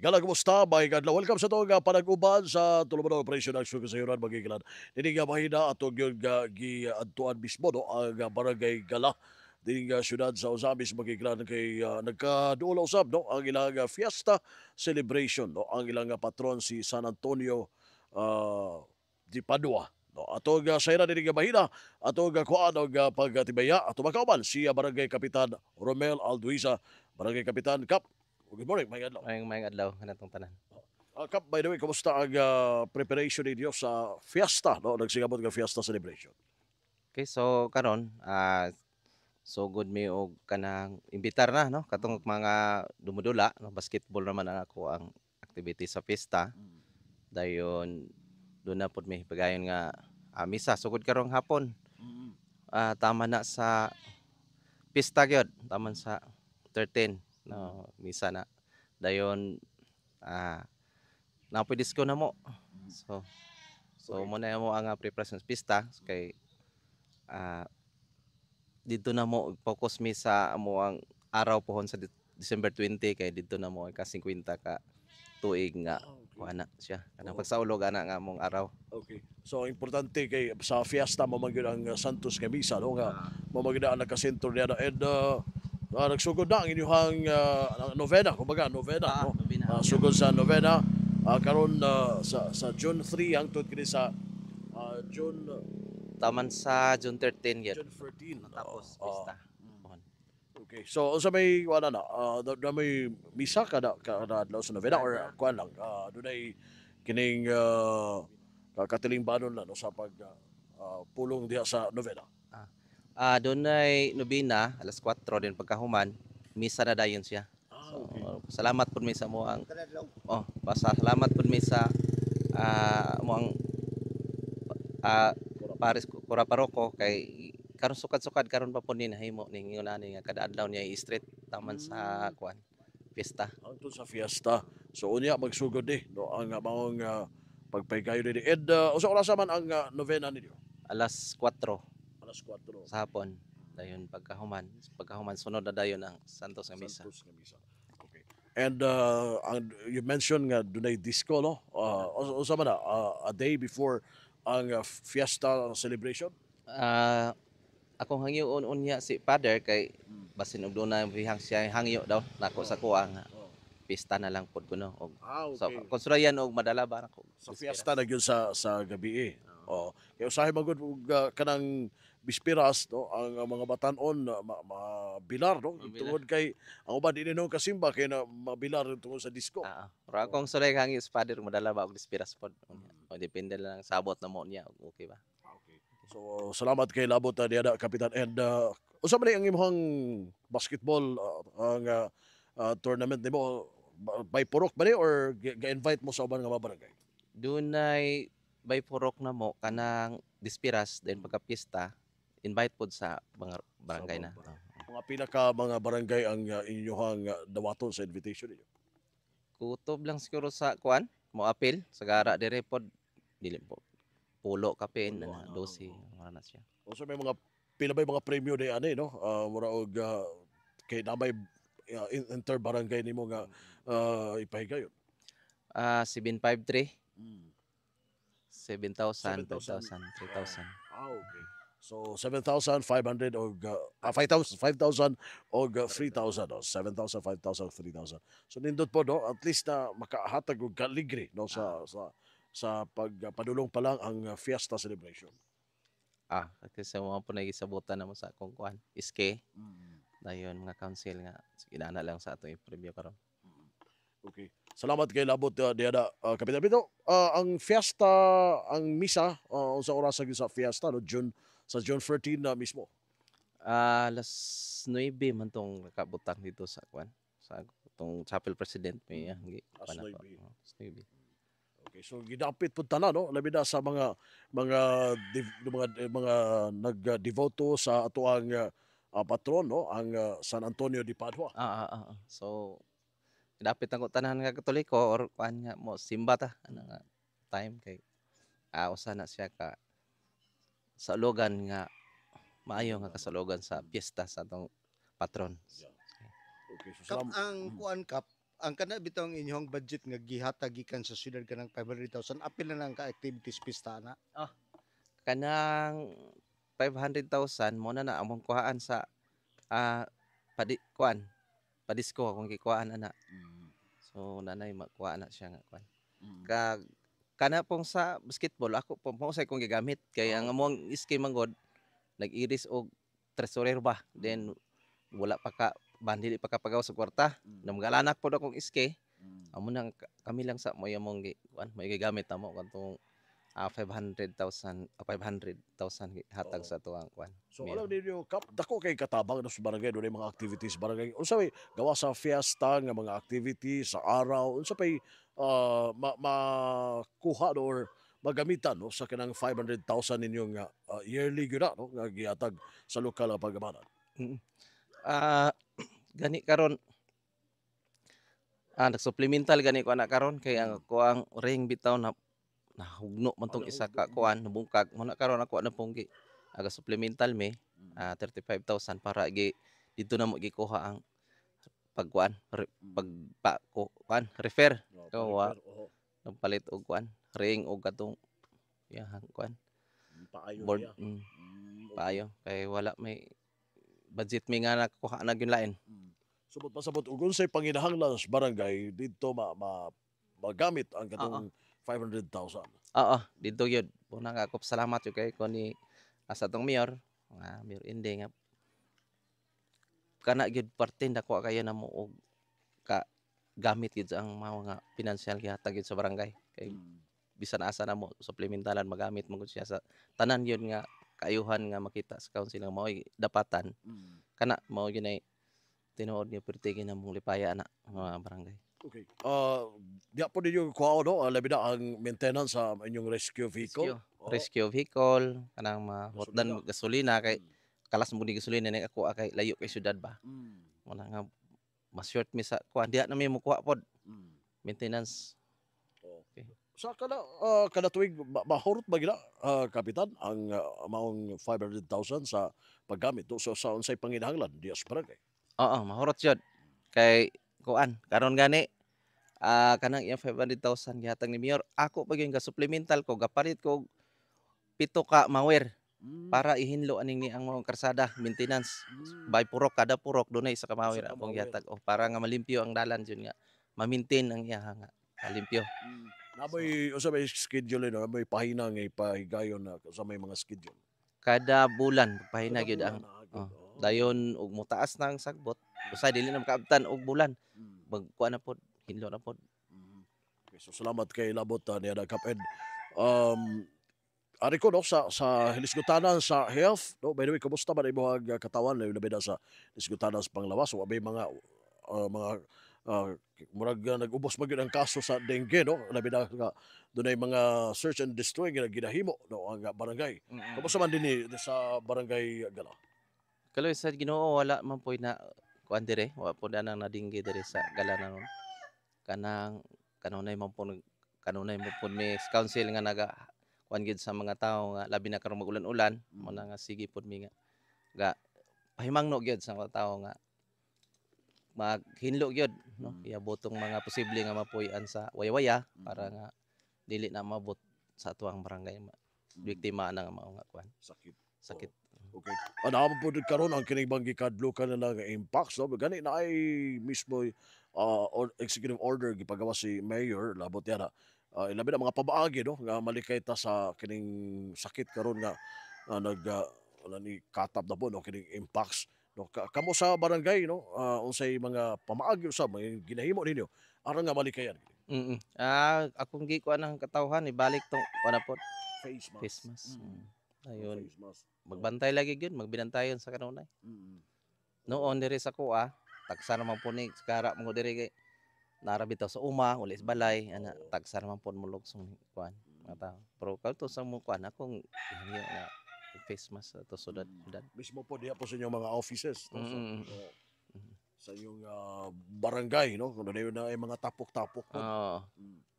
Gala, kumusta? May kadlaw. Welcome sa itong panag-uban sa tuluman ng operasyon ng Sugar sa Yuran, Magigilan. Dini nga mahina atong yung giadtuan mismo, no? Ang barangay Gala. Dini nga syudad sa Ozamis, Magigilan, kay nagkaduula usab, no? Ang ilang fiesta celebration, no? Ang ilang patron si San Antonio uh, di Padua. No, atong sayra dini nga mahina, atong kuan og pagtibaya, atong makauban si barangay Kapitan Romel Alduiza, barangay Kapitan Kap. Good morning, may adlaw. Maayong adlaw kanatong tanan. Kap, by the way, kumusta ang preparation ninyo sa fiesta, no? Nagsigabot nga fiesta celebration. Okay, so karon so good mi og kanang imbitar na no katong mga dumudula no basketball naman ang ako ang activity sa pista. Dayon do na pud mi pagayon nga misa sugod karong hapon. Mm. Tama na sa pista gyud, taman sa 13 no misa na. Dayon ah napoy disco na mo. So so Okay. mo na mo ang preparation sa pista kay ah dito na mo focus mi sa amo ang araw pohon sa December 20 kay dito na mo ka 50 ka tuig nga Okay. kuha na siya kanang Oo. pagsaulog ana nga among araw. Okay. So, importante kay sa fiesta mamagid ang Santos nga misa, no? Nga Ah, mamagid ang nakasentro niya. And nagsugod na ang inyong novena, kumbaga novena, no? nobina. Sugod sa novena, karon sa June 3 hangtod kini sa June Taman sa June 13 gyud June 14. natapos pista. Pohon. Okay. So unsa may wala na na may misa kada adlaw sa novena or kuan lang do nay kining katiling banon na no sa pag pulong diha sa novena. Ah, dunay nobina alas 4 din pagkahuman misa na dayon siya. So Okay. salamat pud mi sa mo ang pasalamat pud mi sa mo ang ah, Paris Kura Paroko kay karon sukad-sukad karon pa po ni nahimo ning ingon ani nga kada adlaw niya i-street taman sa Mm, kuan pista Hangtod sa fiesta. So unya magsugod no ang maong pagpaygayo ni and usa oras man ang novena ninyo. alas 4 Alas 4. sa hapon dayon pagkahuman sunod na dayon ang Santos nga misa. Santos nga misa. Okay. And you mentioned nga dunay disco, no? Usa man na a day before ang fiesta celebration. Ah, akong hangyoon unya si father kay basin og dunay bihang siya hangyo daw nako sa kuha nga Oh. pista na lang pud kuno og so Okay. konsu라yan og madala ba nako Sa fiesta na gyud sa gabi. Oh. Kaya usahay magud og kanang bisperas, no, ang mga batan-on mabilar, no, Mabilar. tungod kay ang uban dinhi no kasimba kay na mabilar tungod sa disco. Ra akong sulay hangyo sa father madala ba og dispiras pod o depende lang sa abot na mo niya okay ba. Okay. So salamat kay labot diha na kapitan and unsa man ang imong basketball ang tournament nimo by purok ba ni or ga-invite mo sa uban nga mga barangay? Dunay by purok na mo kanang dispiras then pagka pista invite pod sa mga Sa barangay na. mga pinaka mga barangay ang inyong dawaton sa invitation ninyo. Kutob lang siguro sa kuan mo apil sa gara dire pod dili po pulo kapin Pulo, na 12 wala na siya. Unsa may mga pila ba yung mga premyo ni ani no? Mura og kay namay inter barangay nimo nga ipahigayon. 753 Mm. 7,000 7,000. 5,000 3,000. Okay. So 7,500 og 5,000 og 3,000 no? 7,000, 5,000, 3,000. So nindot po no at least na makahatag og kaligre no sa pagpadulong pa lang ang fiesta celebration. Kasi sa mga po nagisabutan na mo sa akong kuan iske Mm. dayon mga council nga sige na lang sa atong i-preview karon. Okay. Salamat kay labot diha na Kapitan Pito. Ang fiesta, ang misa unsa oras sa fiesta no June 14 na mismo. Alas 9 man tong nakabutang dito sa kuan sa tong Chapel President may Alas kuan ako. 9. Alas 9. Okay, so gidapit pud tanan no labi na sa mga mga nag-devoto sa atuang patron no ang San Antonio de Padua. So dapit ang tanan nga Katoliko or kuan nga mo simba ta ano nga time kay usa na siya ka sa logan nga maayo nga kasalogan sa piyesta sa atong patron. Yeah. Okay, so Kap salamat. ang kuan kap ang kana bitong inyong budget nga gihatag gikan sa syudad kanang 500,000 apil na lang ka activities pista na. Kanang 500,000 mo na among kuhaan sa kuan padisko akong gikuhaan ana. So nanay makuha na siya nga kuan. Kag kana pong sa basketball ako po mo sa akong gigamit kay ang among iski manggod nag-iris og treasurer ba. Then wala pa ka bandili pa ka pagaw sa kwarta. Namgalanak pod akong iski. Amo nang kami lang sa moy among kuan may gigamit namo kadtong 500,000 hatag sa tuang kuan. So Meal. alam ninyo, dako kay katabang na sa barangay doon mga activities barangay. Unsa may gawa sa fiesta nga mga activities sa araw, unsa pay makuha no, or magamitan no sa kanang 500,000 ninyong yearly gyud no nga gihatag sa lokal nga pagamanan. Mm. Gani karon nag-supplemental gani ko ana karon kay ang ko ang ring bitaw na nahugno man tong isa ka kuan nabungkag mo na karon ako na pong aga supplemental me 35,000 para dito na mo gikuha ang pagkuan kuan refer Kawa. nagpalit og kuan ring og katong yahang kuan Paayo board niya. paayo kay wala may budget mi nga nakuha na gyud lain. Subot pasabot ug unsay panginahanglan sa barangay dito magamit ang katong 500,000. Oo, dito gyud. Una nga ako salamat yung kay ko ni asa tong mayor, Mayor Inday nga kana gyud parte dako kayo namo og ka gamit gyud sa ang mga financial gihatag gyud sa barangay. Kay bisan asa namo supplementalan magamit mo gud siya sa tanan yun nga kaayuhan nga makita sa council nga mao'y dapatan. Kana mao gyud ay tinuod niyo pertige na mong lipaya na mga barangay. Okay. Di po ninyo kuha no, labi na ang maintenance sa inyong rescue vehicle. Rescue vehicle kanang mahotdan gasolina kay kalas mo ni gasolina ni ako kay layo kay syudad ba. Wala nga ma-short mi sa kuan diha na mi mo kuha pod. Maintenance. Okay. Sa kada tuig mahurot ba gina kapitan ang maong 500,000 sa paggamit do sa unsay panginahanglan diya sa barangay. Oo, mahurot jud. Kay kuan karon gani kanang iyang 500,000 gihatag ni mayor ako pa gyud ga supplemental ko gapalit ko 7 ka mawer para ihinlo aning ni ang mga karsada maintenance by purok kada purok dunay isa ka mawer Isa ka akong mawer. gihatag para nga malimpyo ang dalan jud nga ma-maintain ang iya nga malimpyo. Namoy usa may schedule no, may pahina nga ipahigayon na sa may mga schedule. Kada bulan pahina Kada gyud bulan ang na agad. dayon og mutaas na ang sagbot usay dili na makaabtan og bulan magkuan na pod hinlo na pod. Okay, so salamat kay labot ni Ada Kaped. Ari ko no sa hilisgutanan sa health no, by the way kumusta man imong katawan labi na sa hilisgutanan sa panglawas o may mga murag nag-ubos man gyud ang kaso sa dengue no, labi na nga dunay mga search and destroy nga ginahimo no ang barangay. Kumusta man dinhi sa barangay Gala? Kaloy sa Ginoo wala man poy na kuan dire wa po na nang nadinggi dire sa Galanon. Kanunay man po may council nga naga kuan gid sa mga tawo nga labi na karon magulan-ulan mo na nga sige pod mi nga ga pahimangno gyud sa mga tawo nga maghinlo gyud no iabotong mga posible nga mapuy-an sa waywaya para nga dili na mabot sa atuang barangay biktima na nga mao nga kuan sakit. Okay. Ano po karon ang kining bang gikadlukan na lang impacts no, gani na ay mismo executive order gipagawa si mayor labot yan ilabi na mga pabaagi no nga malikay ta sa kining sakit karon nga wala ni katab na po no kining impacts no. Kamo sa barangay no unsay mga pamaagi usab mga ginahimo ninyo aron nga malikayan. Akong gikuan ang katawhan ibalik tong kuan na pod Face face mask. Ayun. Face mask. Magbantay lagi gyud magbinantayon sa kanunay. Noon diri sa kuha tagsa naman po ni kara mo diri kay nara bitaw sa uma uli sa balay ana tagsa naman po mo lugsong kuan mga tao. Pero kadto sa mo kuan akong hangyo na face mask sa to sudad. Mismo po diha po sa inyong mga offices no? Sa inyong barangay no kuno na ay mga tapok-tapok po.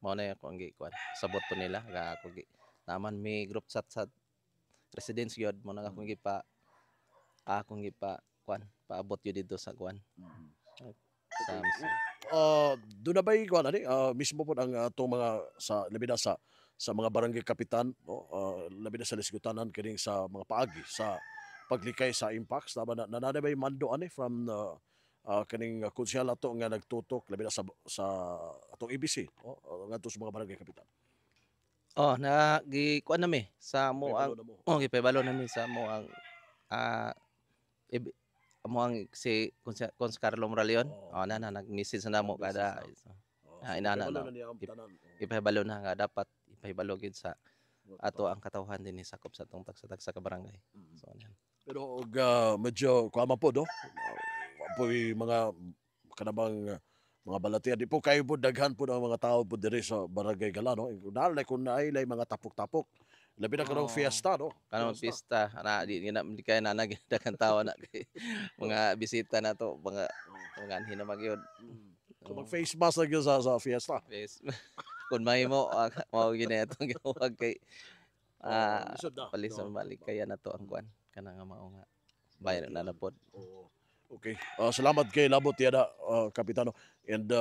Mao na ako ang gikuan sabot po nila ga ako naman may group chat sa residence gyud mo na akong gipa kuan paabot gyud dito sa kuan sa Doon na ba'y kuan ani mismo po ang atong mga sa labi na sa mga barangay kapitan no labi na sa lisgutanan kining sa mga paagi sa paglikay sa impacts tama na nanay ba'y mando ani from kaning konsyal ato nga nagtutok labi na sa atong EBC ngadto sa mga barangay kapitan. oh na kuan nami sa mo ang Pahibalo na mo. gipahibalo nami sa mo ang ah, ibi- mo ang si Cons Carlo Moraleon. Oo. Oh na nag-message na mo Nag-message kada So, inana pahibalo na na niya ang ip- tanan. ipahibalo na nga dapat ipahibalo gyud sa ato Oo. ang katawhan din ni sakop sa tong tagsa ka barangay. Mm. So yan. Pero og medyo kuama po do. Apoy mga kanabang mga balatian di po kayo po daghan po ng mga tao po diri sa Barangay Gala no. Nalay kung naay mga tapok-tapok. Labi na karong Oo. fiesta no. Kanang pista na di kay na nagdagan tawa na kay mga bisita na to mga anhin na magyod. So mag face mask na gyud sa fiesta. Yes. Kung mahimo mao gini atong giwag kay Lisod na. palison No. balik kaya na to ang kuan kana nga mao nga bayan na napod. Oo. Okay. Salamat kay Labot Tiada, Kapitano. And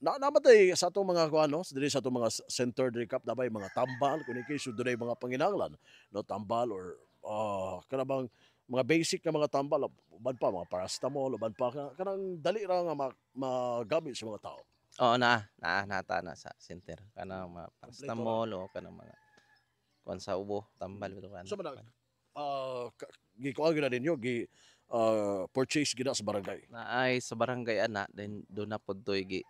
namatay sa atong mga kuano, diri sa atong mga center recap dabay mga tambal kun kay so dunay mga panginahanglan, no tambal or kanabang mga basic na mga tambal uban pa mga paracetamol uban pa kanang dali ra nga magamit sa mga tao. Oo nata na sa center kana mga paracetamol o kana mga kuan sa ubo tambal bitaw kana. So man gikuha gyud na ninyo purchase gina sa barangay. Naay sa barangay ana then do na pod toy gi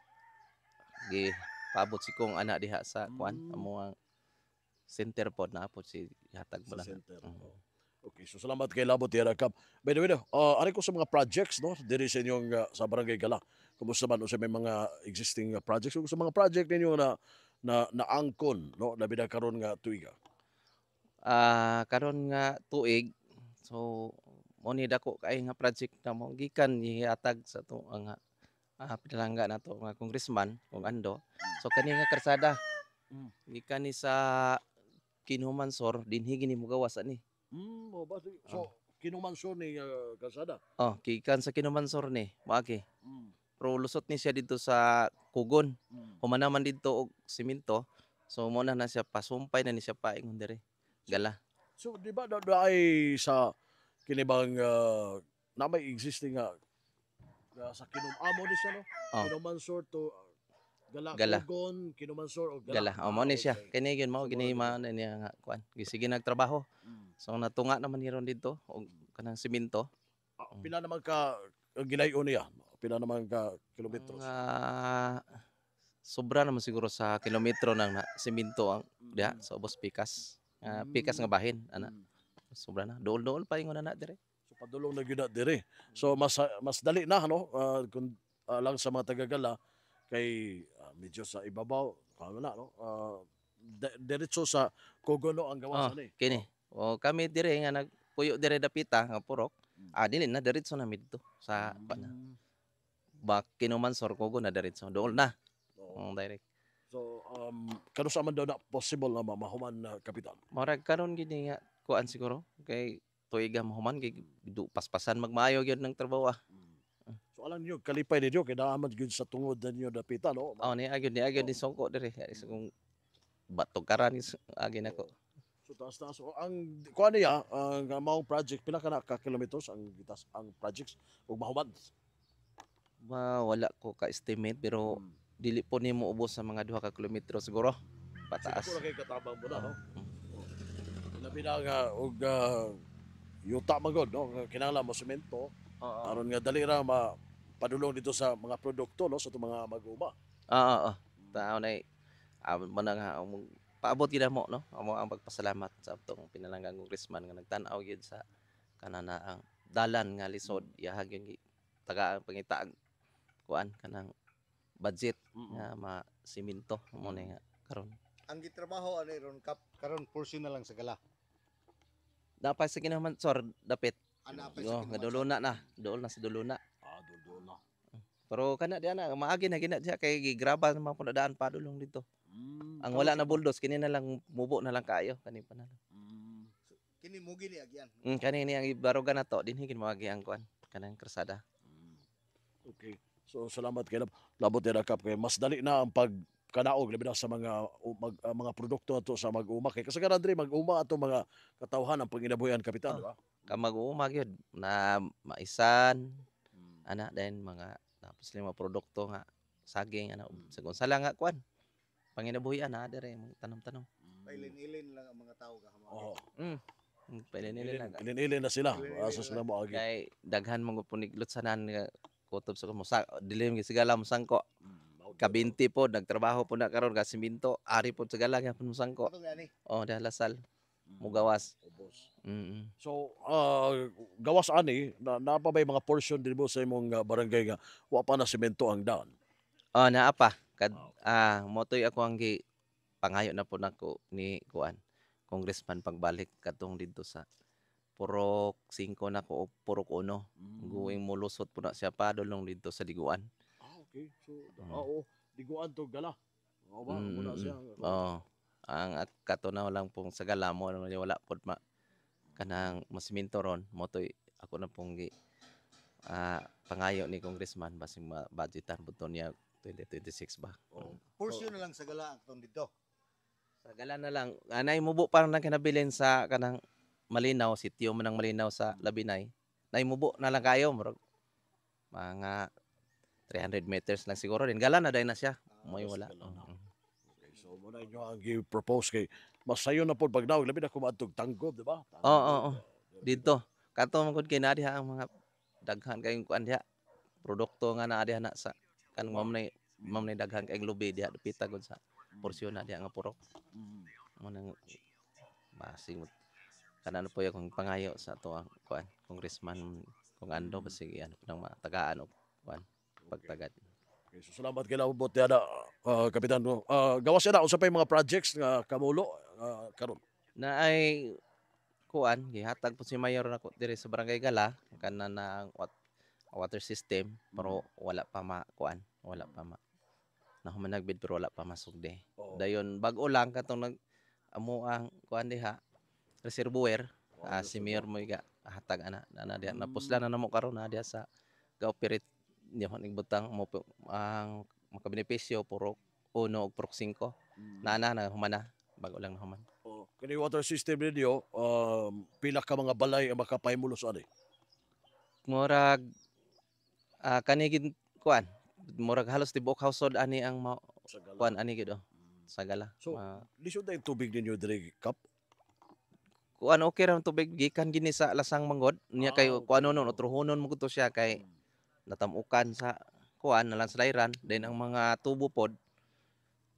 paabot si kong ana diha sa kuan amo ang center pod na pod si hatag mo Sa na. center. Okay, so salamat kay Labot Tiada Kap. By the way, ari ko sa mga projects no diri sa inyong sa Barangay Gala. Kumusta man sa may mga existing projects o sa mga project ninyo na naangkon no labi na karon nga tuiga. Karon nga tuig so mo ni dako kay nga project na mo gikan gihatag sa to ang pinalangga na to nga congressman kung ando. So kani nga karsada gikan ni sa Kinumansor dinhi gini mo gawas ani. Ba so kinumansyon ni kalsada. Oh, gikan sa Kinumansor ni maagi. Mm. Pero lusot ni siya dito sa Kugon. Mm. Humana man dito og simento. So mo na siya pasumpay na ni siya paingon diri. Gala. So di ba ay sa kinibang na may existing sa Kinumamo ni siya no. Oh. Kinumansor to Gala. Kugon, Kinumansor o Gala. Gala. O mo ni siya. Okay. Kani gyud mao So, gini mao na niya nga kuan. Sige nagtrabaho. So natunga naman ni ron dito og kanang simento. Pila naman ka ginayon niya? Pila naman ka kilometros? Sobra naman siguro sa kilometro ng simento ang diha sa ubos pikas. Pikas nga bahin ana. Sobra na. Dool-dool pa ingon na dire. So padulong na gyud na diri. So mas dali na no kung lang sa mga taga-Gala kay medyo sa ibabaw kamo na no. Diretso sa Kogono ang gawas ani. Kini. O kami dire nga nagpuyo dire dapita nga purok. Dili na diretso na dito sa pana. Kinumansor Kogo na diretso. Dool na. Direct. So kano sa man daw na possible na mahuman na kapitan? Murag karon gini nga kuan siguro kay tuiga mahuman kay paspasan magmaayo gyud ng trabaho. So alam niyo kalipay ninyo kay naaman gyud sa tungod ninyo dapita no. Ni agad ni songko dire kung batog karan agi nako. So taas. So ang kuan niya ang maong project pila ka na ka kilometers ang projects ug mahuman. Wala ko ka-estimate pero dili po nimo ubos sa mga 2 ka kilometro siguro pataas. Siguro kay katabang mo na no. Labi na nga og yuta magod no kinahanglan mo semento aron nga dali ra padulong dito sa mga produkto no sa mga mag-uma. Tao na mo na nga paabot gid mo no amo ang pagpasalamat sa atong pinalanggang congressman nga nagtan-aw gyud sa kanana ang dalan nga lisod iyahag yung taga pangitaag kuan kanang budget nga simento mo na nga karon. Ang gitrabaho ani ron kap karon portion na lang sa Gala. Dapat sa Kinumansor dapit. Ana pa Nga duluna na, dool na sa duluna. Dul na. Pero kana diya na maagi na gina siya kay gigraba naman po daan padulong dito. Ang wala na buldos kini na lang mubo na lang kayo kani pa na lang. Kini mugi ni agyan. Kani ni ang ibarugan na to dinhi gid moagi ang kuan kanang krasada. Okay. So salamat kay labot ni Kap kay mas dali na ang pagkanaog labi na sa mga produkto ato sa mag-uma kay kasagaran diri mag-uma ato mga katawhan ang panginabuhian kapitan, Oh. di ba? Kamag-uuma gyud na maisan ana din mga tapos lima produkto nga saging ana sa sala nga kuan panginabuhian na dire mga tanom-tanom. Pailin-ilin lang ang mga tao kahamao. Oo. Pailin-ilin lang. Ilin-ilin na sila. Ilin-ilin Asa sila mo agi. Kay daghan mo puniglot sanan nga kutob sa mo sa dilim gyud sigala mo sangko. Kabinti po nagtrabaho po na karon ka siminto ari po sigala gyapon mo sangko. Katong gani. Oh dahil lasal mugawas. Ubos. Mm. So, gawas ani na pa bay mga portion din mo sa imong barangay nga wa pa na semento ang daan. Oh naa pa kad motoy ako ang gi pangayo na po nako ni kuan congressman pagbalik katong didto sa Purok 5 na ko o Purok 1 guwing mulusot po na siya padulong didto sa Diguan. Okay. So, diguan to gala. Oo ba? Muna siya. Oh, ang kato na lang pong sa gala mo wala pod kanang masiminto ron motoy ako na pong gi pangayo ni congressman basing budgetan buton niya 2026 ba. Portion na lang sa gala ang katong dito. Sa gala na lang anay mubo parang nang kinabilin sa kanang Malinaw sitio man ang Malinaw sa Labinay. Naimubo na lang kayo murag mga 300 meters lang siguro din gala na dai na siya. Moy wala. Okay, so muna inyo ang gi-propose kay masayo na pod pagdawag labi na kumadtog tanggob, di ba? Oo. Dito kato man gud kay na diha ang mga daghan kayong kuan diha. Produkto nga naa diha na sa kan ma'am nay daghan kay lubi diha dapita gud sa porsyon na diha nga purok. Mo nang basing kanano po yung pangayo sa to ang kuan congressman kung ando basig ano nang matagaan og kuan pagtagad. Okay, so salamat kay labot tiada kapitan mo. Gawas na usapay mga projects nga kamulo karon. Na ay kuan gihatag po si mayor nako diri sa Barangay Gala kana na ang water system pero wala pa wala pa nahuman nagbid pero wala pa masugde. Dayon bag-o lang katong amo ang kuan diha reservoir si mayor mo hatag ana diha napuslan na namo karon na diha sa ga-operate niya nigbutang mo ang makabenepisyo purok 1 ug purok 5 na humana bago lang nahuman. Kini water system ninyo pila ka mga balay ang makapahimulos ani? Murag kani gid kuan murag halos tibuok household ani ang kuan ani gid sa Gala. So lisod na yung tubig ninyo diri Kap? Kuan okay ra tubig gikan gini sa lasang manggod niya kay kuanon utruhonon mo to siya kay natamukan sa kuan na landslideran then ang mga tubo pod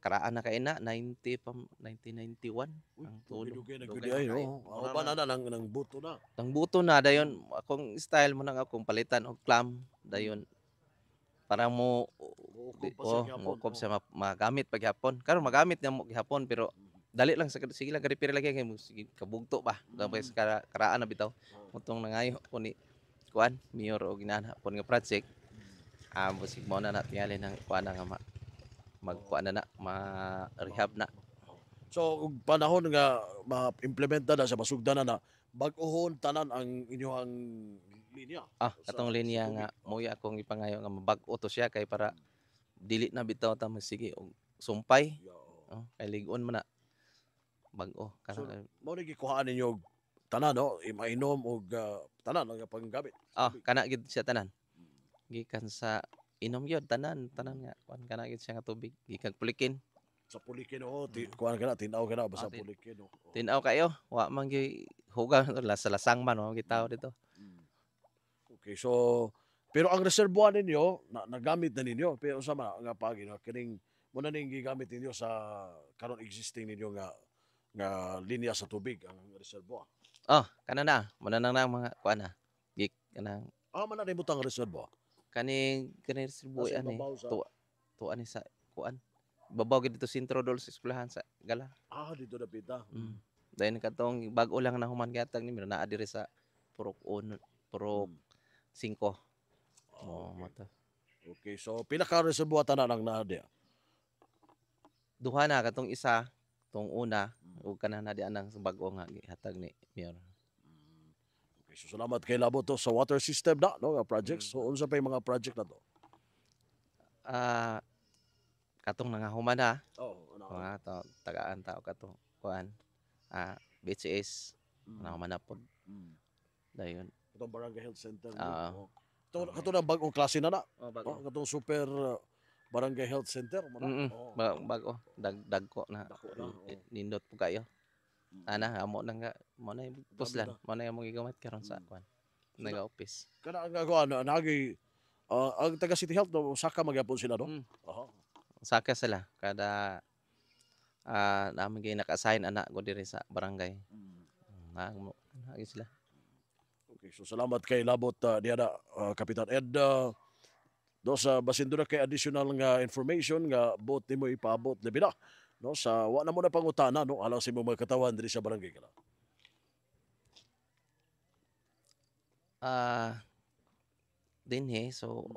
karaan na kay na 1991 ang tulo. Ba na nang buto na. Tang buto na dayon akong style mo nang akong palitan og clam dayon para mo kup siya magamit paghapon. Karon magamit niya mo gihapon pero dali lang sa sige lang ka-repair lagi kay sige kabugto ba gabay sa karaan na bitaw mutong nangayo ko ni kuan mayor og ginana pon nga project musig mo na tingali ng kuan nga magkuan na ma-rehab na. So ug panahon nga ma-implementa na sa masugdan na bag-ohon tanan ang inyong linya. Katong linya nga muya akong ipangayo nga mabag-o to siya kay para dili na bitaw ta sige og sumpay. Kay lig-on man na bag-o so, mao ni gikuhaan ninyo tanan no mainom og tanan nga panggamit. Kana gid siya tanan gikan sa inom gyud tanan nga kuan kana gid siya nga tubig gikan pulikin sa pulikin kuan kana tinaw kana basta pulikin tinaw kayo wa man gyud hugaw sa lasang man mo gitaw dito. Okay, so pero ang reservoir ninyo nagamit na ninyo pero sama nga pagi kining mo na ning gigamit ninyo sa karon existing ninyo nga linya sa tubig ang reservoir. Kana na mananang na mga kuan na gik kanang man na butang reservoir kani reservoir ani to ani sa kuan babaw gid dito sentro dol sa eskwelahan sa Gala. Dito na pita. Dayon katong bag-o lang na human gihatag ni naa diri sa purok 5 mata. Okay, so pila ka reservoir tanan ang naa diha? Duha na katong isa tong una ug kana na di anang bag-o nga gihatag ni mayor. Okay, so salamat kay labot to sa water system na no nga projects. So unsa pa yung mga project na to? Ah, katong nangahuman na, Oh, mga tagaan tao kato kuan. BCS nangahuman na pod Mm. dayon. Itong Barangay Health Center niyo. Oo. Oh. Ito na bagong klase na na. Oh, Oh, bago. katong super Barangay Health Center mo na. Oh, Bago dagko na dako na. Oh. nindot po kayo. Mm. Ana amo na nga mo na yung puslan, na. mo na yung gigamit karon sa Mm. kuan. So, Naga-office. Kana ang gagawa na nagi ang taga City Health no saka magyapon sila no. Mm. Aha. Saka sila kada namin kay naka-assign anak ko diri sa barangay. Mm. Na sila. Okay, so salamat kay labot diya na Kapitan Ed. No sa basin doon na kay additional nga information nga boat nimo ipaabot labi na no sa wa na mo na pangutana no alang sa imong mga katawan diri sa barangay kala. Dinhi so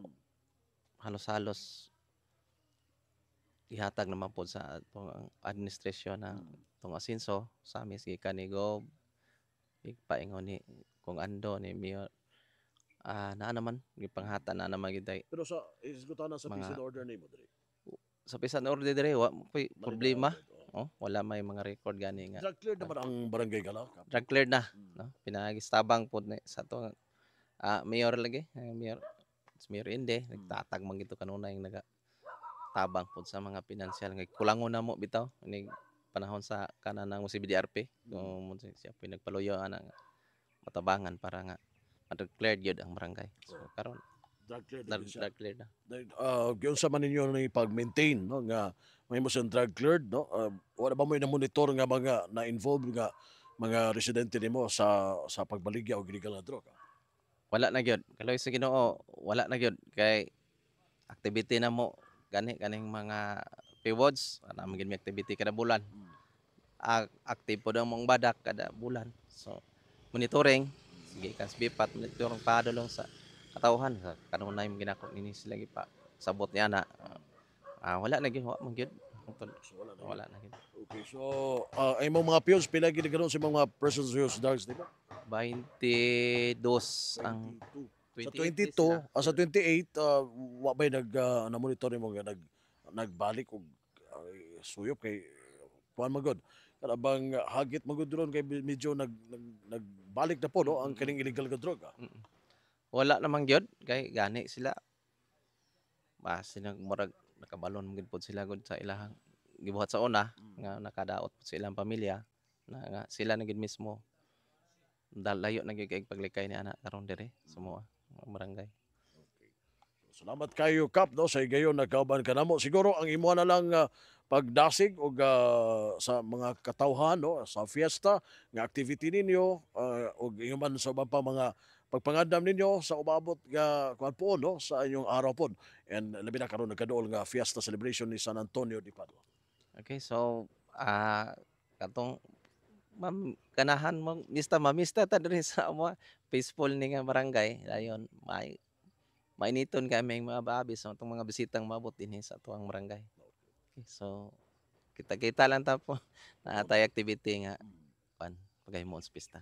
halos-halos ihatag naman po sa atong administrasyon na itong asinso sa amin sige kanigo ipaingon ni kung ando ni Mayor na naman gipanghata na naman gid ay Pero sa isgutana sa Mga- piece order nimo diri. sa pisan order dire wa may problema. Oh. Wala may mga record gani nga Drug cleared naman ang barangay kala. drug cleared na Mm. no pinagistabang pod ni sa to mayor lagi mayor Inde nagtatag man gito kanuna yung tabang pod sa mga pinansyal nga kulangon na mo bitaw ni panahon sa kanang si BDRP kung siya pinagpaluyo ana nga matabangan para nga ma-declared gyud ang barangay so karon Drug cleared na siya. drug cleared na Giyon sa man ninyo ni pag-maintain no nga may mo siyang drug cleared no. Wala ba mo na monitor nga mga na-involve nga mga residente nimo sa pagbaligya o illegal na droga. wala na gyud kaloy sa Ginoo wala na gyud kay activity na mo kaning mga rewards ana man gyud may activity kada bulan active po daw mong badak kada bulan so monitoring sige kas bipat monitoring padulong sa katawhan sa kanunay mo ginako nini sila gipa sabot niya na wala na gyud wa man gyud So, wala na. wala na gyud Okay, so ay mga pills pila gid ganoon sa mga persons use drugs di ba? 22 ang 22. Sa 22, wa ba'y na-monitor mo nga nagbalik og suyop kay kuan magod. Kada bang hagit magod ron kay medyo nagbalik na po no ang kining illegal nga droga. wala naman gyud kay gani sila sinag murag nakabalon mo gid pod sila gud sa ilahang gibuhat sa una nga nakadaot pod sa ilang pamilya na nga sila na gid mismo layo na gyud kay paglikay ni ana karon dire sa mga barangay. Salamat kayo Kap no sa gayon nagkauban ka namo. Siguro ang imo na lang pagdasig og sa mga katawhan no sa fiesta nga activity ninyo og ingon sa ubang pa mga pagpangandam ninyo sa umabot nga kuan po no sa inyong araw pod and labi na karon nagkaduol nga fiesta celebration ni San Antonio de Padua. Okay, so katong kanahan mo mamista ta diri sa mo peaceful ni nga barangay dayon mainiton kami mga babi sa itong mga bisitang mabot dinhi sa tuwang barangay. Okay, so kita-kita lang ta po na atay activity nga pagaymo sa pista.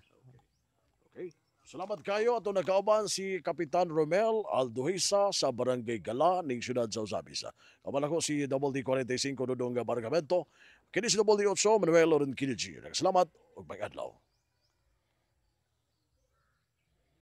Okay. Salamat kayo ato nagkauban si Kapitan Romel Alduhisa sa Barangay Gala ning siyudad sa Uzabisa. Kaman ako si WD45 Dudong Bargamento. Kini si WD8 Manuel Loren Kiligi. Salamat ug may adlaw.